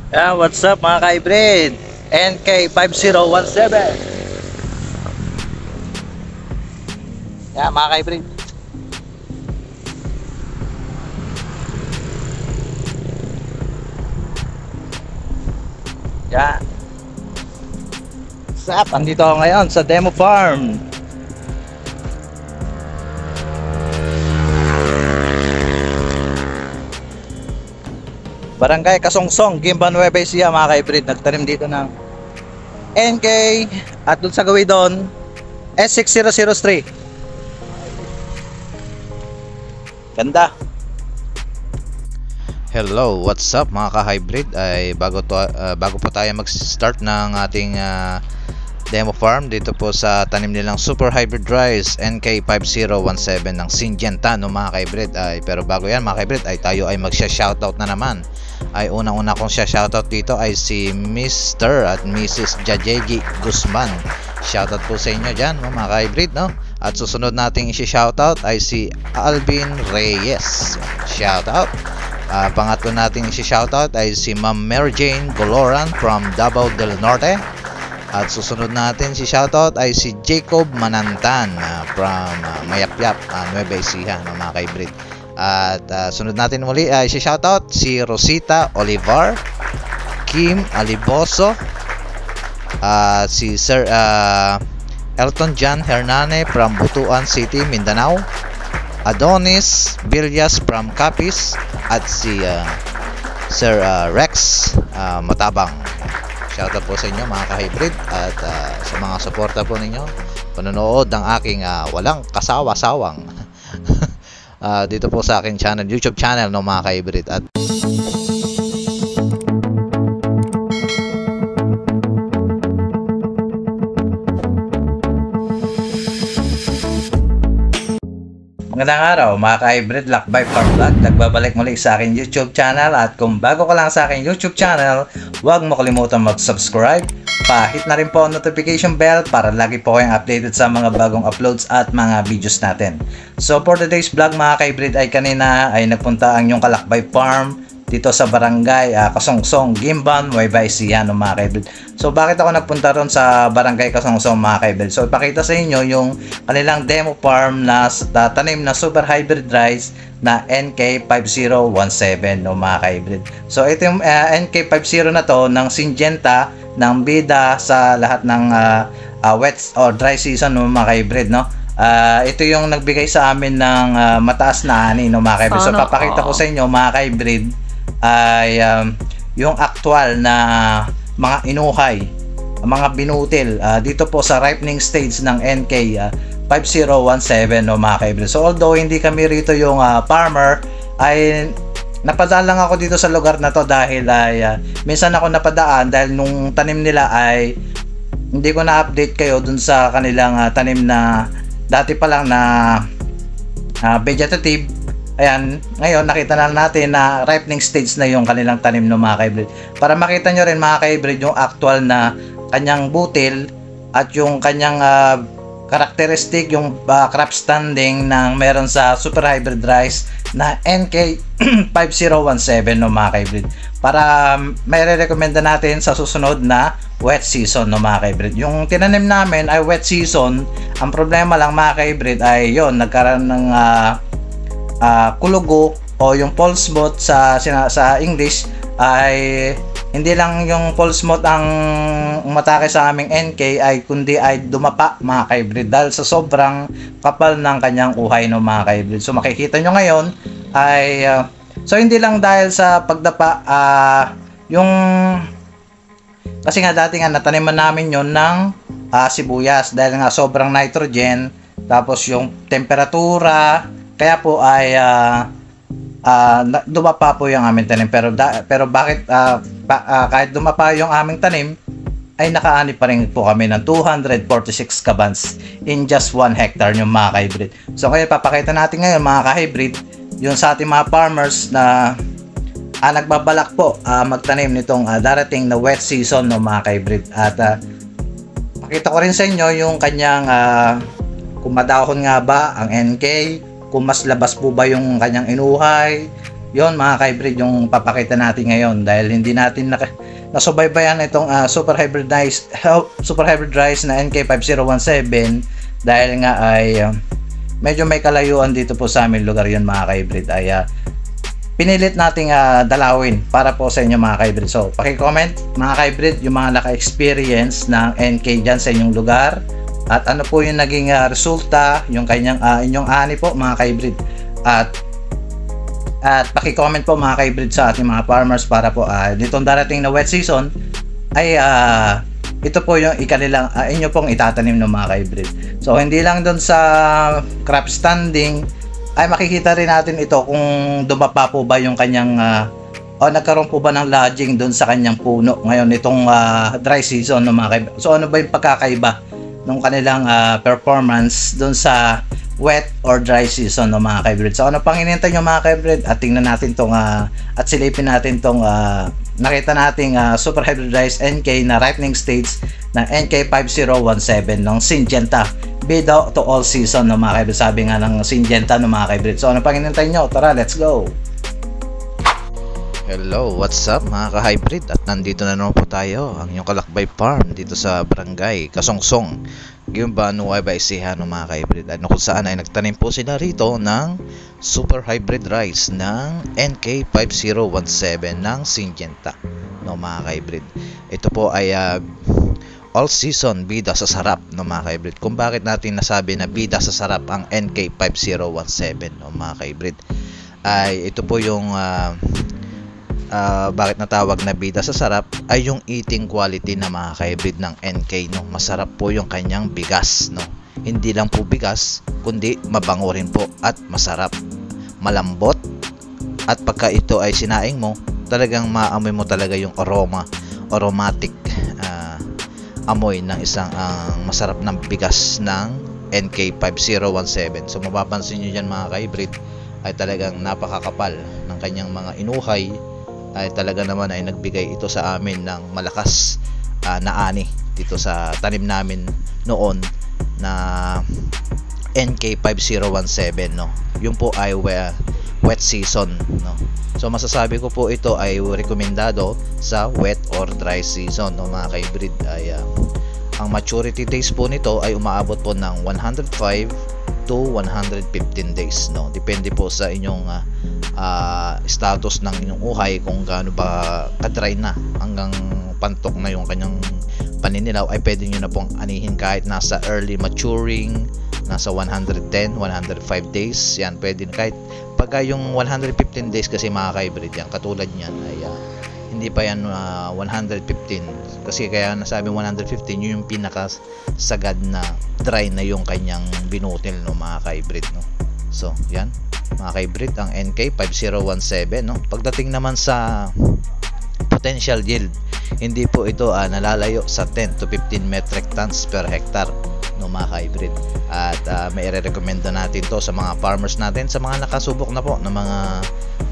What's up mga ka-hybrid? NK5017. Mga ka-hybrid. What's up? Andito ako ngayon sa demo farm. Barangay Kasongsong, Gimba, Nueva Ecija mga ka-hybrid. Nagtanim dito ng NK at dun sa gawin doon S6003. Ganda. Hello, what's up mga ka-hybrid? Ay bago po tayo mag-start ng ating demo farm dito po sa tanim nilang Super Hybrid Rice NK5017 ng Syngenta, no mga ka-hybrid. Pero bago yan mga ka-hybrid ay tayo ay magsha-shoutout na naman. Ay unang-una kong shoutout dito ay si Mr. at Mrs. Jajeji Guzman. Shoutout po sa inyo dyan mga ka-hybrid, no? At susunod nating isi-shoutout ay si Alvin Reyes. Shoutout. Pangatlo nating isi-shoutout ay si Ma'am Mary Jane Goloran from Davao del Norte. At susunod natin si shoutout ay si Jacob Manantan from Mayapyap, Nueva Ecija, mga ka-hybrid. At sunod natin muli ay si shoutout si Rosita Olivar, Kim Aliboso, si Sir Elton John Hernane from Butuan City, Mindanao, Adonis Villas from Capiz, at si Sir Rex Matabang. Shoutout po sa inyo mga ka-hybrid at sa mga suporta po ninyo panonood ng aking walang kasawa-sawang dito po sa aking channel, YouTube channel, no mga ka-hybrid. At magandang araw mga ka-hybrid, Lakbay Farm Vlog. Nagbabalik muli sa aking YouTube channel. At kung bago ka lang sa aking YouTube channel, huwag mo kalimutan mag-subscribe. Pa-hit na rin po ang notification bell para lagi po kayong updated sa mga bagong uploads at mga videos natin. So for today's vlog mga ka-hybrid ay kanina ay nagpunta ang yung Kalakbay Farm dito sa Barangay Kasongsong, Gimban, Nueva Ecija, mga ka-hybrid. So bakit ako nagpunta ron sa Barangay Kasongsong mga ka-hybrid? So ipakita sa inyo yung kanilang demo farm na tanim na Super Hybrid Rice na NK5017, mga ka-hybrid. So ito yung NK50 na to ng Syngenta, ng bida sa lahat ng wet or dry season, mga ka-hybrid, no? Ito yung nagbigay sa amin ng mataas na ani, mga ka-hybrid. So papakita ko sa inyo mga ka-hybrid ay yung actual na mga inuhay, mga binutil dito po sa ripening stage ng NK 5017, mga ka-hybrid. So although hindi kami rito yung farmer, ay napadaan lang ako dito sa lugar na to dahil ay minsan ako napadaan dahil nung tanim nila ay hindi ko na-update kayo dun sa kanilang tanim na dati pa lang na vegetative. Ayan, ngayon nakita na natin na ripening stage na yung kanilang tanim, ng mga ka-hybrid. Para makita nyo rin mga ka-hybrid yung actual na kanyang butil at yung kanyang karakteristik, yung crop standing na meron sa Super Hybrid Rice na NK5017, mga ka-hybrid. Para may re-recommenda natin sa susunod na wet season, mga ka-hybrid. Yung tinanim namin ay wet season. Ang problema lang mga ka-hybrid ay yon, nagkaroon ng kulugo o yung pulse moth sa English. Ay hindi lang yung pulse moth ang umatake sa aming NK ay kundi ay dumapa, mga ka-hybrid, dahil sa sobrang kapal ng kanyang uhay, mga ka-hybrid. So makikita nyo ngayon ay so hindi lang dahil sa pagdapa, yung kasi nga dati nga nataniman namin yon ng sibuyas dahil nga sobrang nitrogen, tapos yung temperatura, kaya po ay dumapa po yung aming tanim. Pero bakit kahit dumapa yung aming tanim ay nakaani pa rin po kami ng 246 kabans in just 1 hectare, yung mga ka-hybrid. So kaya papakita natin ngayon mga ka-hybrid yung sa ating mga farmers na nagbabalak po magtanim nitong darating na wet season, mga ka-hybrid. At pakita ko rin sa inyo yung kanyang kung madahon nga ba ang NK, kung mas labas po ba yung kanyang inuhay, yon mga ka-hybrid yung papakita natin ngayon, dahil hindi natin nasubaybayan itong super hybrid rice na NK5017 dahil nga ay medyo may kalayuan dito po sa aming lugar yon mga ka-hybrid, ay pinilit nating dalawin para po sa inyo mga ka-hybrid. So paki-comment mga ka-hybrid yung mga naka-experience ng NK dyan sa inyong lugar, at ano po yung naging resulta, yung kanyang inyong ani po mga ka-hybrid, at paki-comment po mga ka-hybrid sa ating mga farmers para po ditong darating na wet season ay ito po yung ikanilang inyo pong itatanim ng mga ka-hybrid. So hindi lang doon sa crop standing, ay makikita rin natin ito kung dumapa po ba yung kanyang o nagkaroon po ba ng lodging doon sa kanyang puno ngayon itong dry season ng mga ka-hybrid. So ano ba yung pagkakaiba ng kanilang performance doon sa wet or dry season ng mga ka-hybrid. So ano pang hinihintay nyo mga ka-hybrid, at tingnan natin tong at silipin natin tong nakita nating super hybrid rice NK na ripening stage na NK5017 ng Syngenta, bida to all season ng mga ka-hybrid. Sabi nga ng Syngenta ng mga ka-hybrid. So ano pang hinihintay nyo? Tara, let's go! Hello, what's up mga ka-hybrid? At nandito na naman po tayo, ang inyong Kalakbay Farm dito sa Barangay Kasongsong, Guimba, Nueva Ecija mga ka-hybrid. Ano kung saan ay nagtanim po sila rito ng super hybrid rice ng NK5017 ng Syngenta no mga ka-hybrid. Ito po ay all season bida sa sarap no mga ka-hybrid. Kung bakit natin nasabi na bida sa sarap ang NK5017 no mga ka-hybrid, ay ito po yung bakit natawag na bida sa sarap ay yung eating quality na mga ka-hybrid ng NK no. Masarap po yung kanyang bigas no. Hindi lang po bigas kundi mabango rin po at masarap, malambot, at pagka ito ay sinaing mo, talagang maamoy mo talaga yung aromatic amoy ng isang masarap ng bigas ng NK5017. So mapapansin nyo dyan mga ka-hybrid ay talagang napakakapal ng kanyang mga inuhay, ay talaga naman ay nagbigay ito sa amin ng malakas na ani dito sa tanim namin noon na NK5017 no. Yung po ay wet season no. So masasabi ko po ito ay rekomendado sa wet or dry season no mga ka-hybrid. Ay ang maturity days po nito ay umaabot po ng 105 to 115 days no. Depende po sa inyong status ng inyong uhay kung gaano ba ka-dry na, hanggang pantok na yung kanyang paninilaw, ay pwede nyo na pong anihin kahit nasa early maturing, nasa 110, 105 days. Yan, pwede kahit pagka yung 115 days kasi mga ka-hybrid yan, katulad nyan ay hindi pa yan 115, kasi kaya nasabi 115 yun yung pinakasagad na dry na yung kanyang binutil no mga ka-hybrid no. So yan mga ka-hybrid ang NK5017 no. Pagdating naman sa potential yield, hindi po ito nalalayo sa 10 to 15 metric tons per hectare no mga ka-hybrid. At may i-recommenda natin to sa mga farmers natin, sa mga nakasubok na po ng mga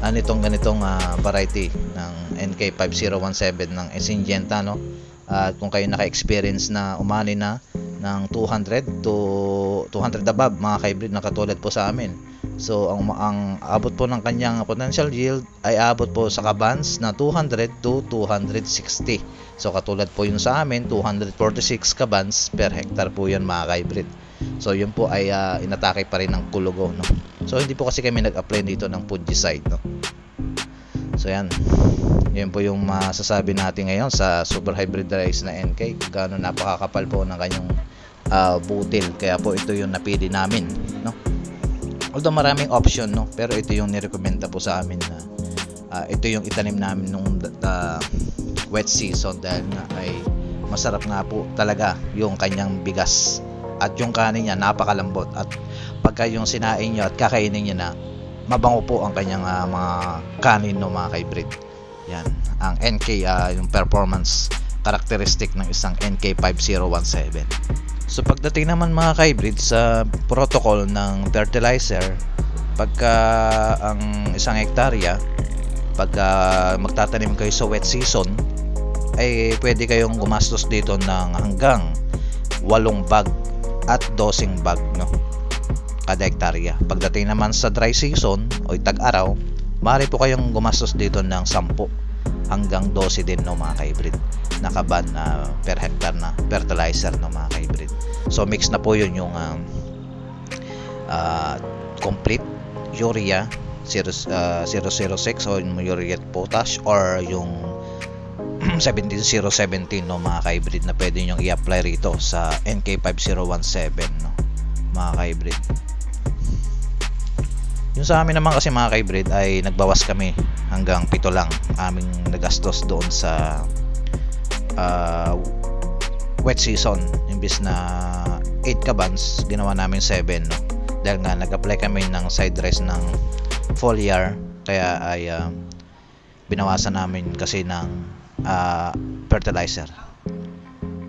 ganitong variety ng NK5017 ng Syngenta no. At kung kayo naka-experience na umani na ng 200 to 200 above mga ka-hybrid na katulad po sa amin, so ang abot po ng kanyang potential yield ay abot po sa kabans na 200 to 260. So katulad po yun sa amin, 246 kabans per hectare po yan mga ka-hybrid. So yun po ay inatake pa rin ng kulugo no. So hindi po kasi kami nag-apply dito ng fungicide no. So yan, yun po yung masasabi natin ngayon sa super hybrid rice na NK, kung gaano napakakapal po ng kanyang butil. Kaya po ito yung napili namin no. Although maraming option no, pero ito yung nirekomenda po sa amin na ito yung itanim namin nung wet season, dahil nga ay masarap nga po talaga yung kanyang bigas at yung kanin niya napakalambot, at pagka yung sinain nyo at kakainin nyo na, mabango po ang kanyang mga kanin no mga ka-hybrid. Yan ang NK, yung performance characteristic ng isang NK5017. So pagdating naman mga ka-hybrid sa protocol ng fertilizer, pagka ang isang hektarya, pagka magtatanim kayo sa wet season, ay pwede kayong gumastos dito ng hanggang 8 bag at 12 bag no, kada hektarya. Pagdating naman sa dry season o tag-araw, maaari po kayong gumastos dito ng 10 hanggang 12 din, no, mga ka-hybrid, nakaban na per hectare na fertilizer, no, mga ka-hybrid. So mix na po yun yung complete urea 006 o yung urea potash or yung 17017, no, mga ka-hybrid, na pwede nyo i-apply rito sa NK5017, no, mga ka-hybrid. Yung sa amin naman kasi, mga ka-hybrid, ay nagbawas kami hanggang 7 lang aming nagastos doon sa wet season. Imbis na 8 kabans, ginawa namin 7, no, dahil nga nag-apply kami ng side dress ng foliar, kaya ay binawasan namin kasi ng fertilizer.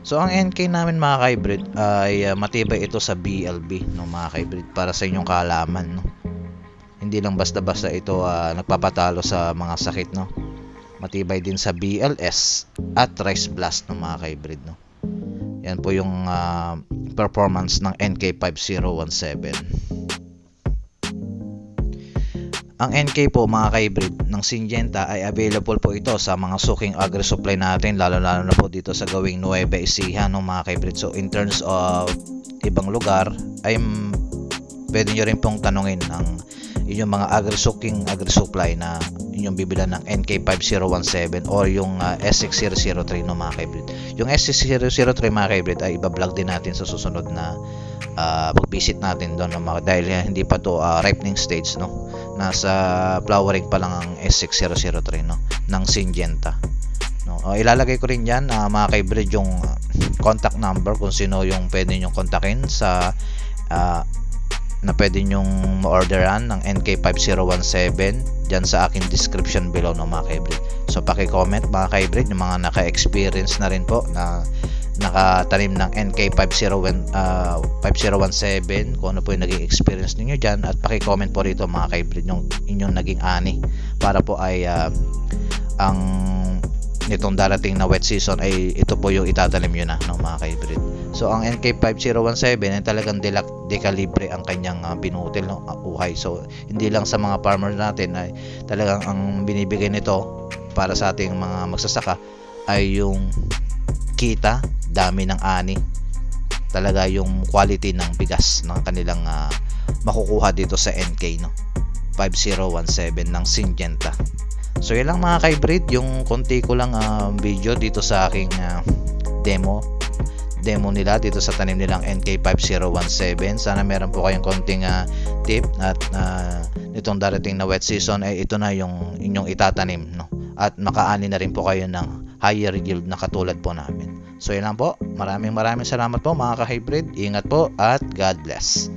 So ang NK namin, mga ka-hybrid, ay matibay ito sa BLB, no, mga ka-hybrid, para sa inyong kaalaman, no. Hindi lang basta-basta ito nagpapatalo sa mga sakit, no. Matibay din sa BLS at Rice Blast, no, mga ka-hybrid, no. Yan po yung performance ng NK5017. Ang NK po, mga ka-hybrid, ng Syngenta ay available po ito sa mga suking agri-supply natin, lalo na po dito sa gawing Nueva Ecija, no, mga ka-hybrid. So in terms of ibang lugar, ay pwede nyo rin pong tanungin ang inyong mga agri-supply na inyong bibilan ng NK5017 or yung S6003, no, mga ka-hybrid. Yung S6003, mga ka-hybrid, ay iba-vlog din natin sa susunod na pag-visit natin doon, no, dahil hindi pa to ripening stage, no. Nasa flowering pa lang ang S6003, no, ng Syngenta, no. Ilalagay ko rin yan, mga ka-hybrid, yung contact number kung sino yung pwede nyong kontakin sa na pwede nyong ma-orderan ng NK5017 dyan sa aking description below, no, mga ka-hybrid. So paki-comment, mga ka-hybrid, yung mga naka-experience na rin po na nakatanim ng NK5017, kung ano po yung naging experience ninyo dyan, at paki-comment po rito, mga ka-hybrid, yung inyong naging ani, para po ay ang nitong darating na wet season ay ito po yung itatanim nyo na, no, mga ka-hybrid. So ang NK5017 ay talagang dekalibre ang kanyang binutil, no, uhay. So hindi lang sa mga farmers natin ay talagang ang binibigay nito para sa ating mga magsasaka ay yung kita, dami ng ani, talaga yung quality ng bigas ng kanilang makukuha dito sa NK, no, 5017 ng Syngenta. So yan lang, mga ka-hybrid, yung konti ko lang video dito sa aking demo nila dito sa tanim nilang NK5017. Sana meron po kayong konting tip at nitong darating na wet season ay ito na yung inyong itatanim, no, at makaani na rin po kayo ng higher yield na katulad po namin. So yan lang po, maraming salamat po, mga ka-hybrid. Ingat po at God bless.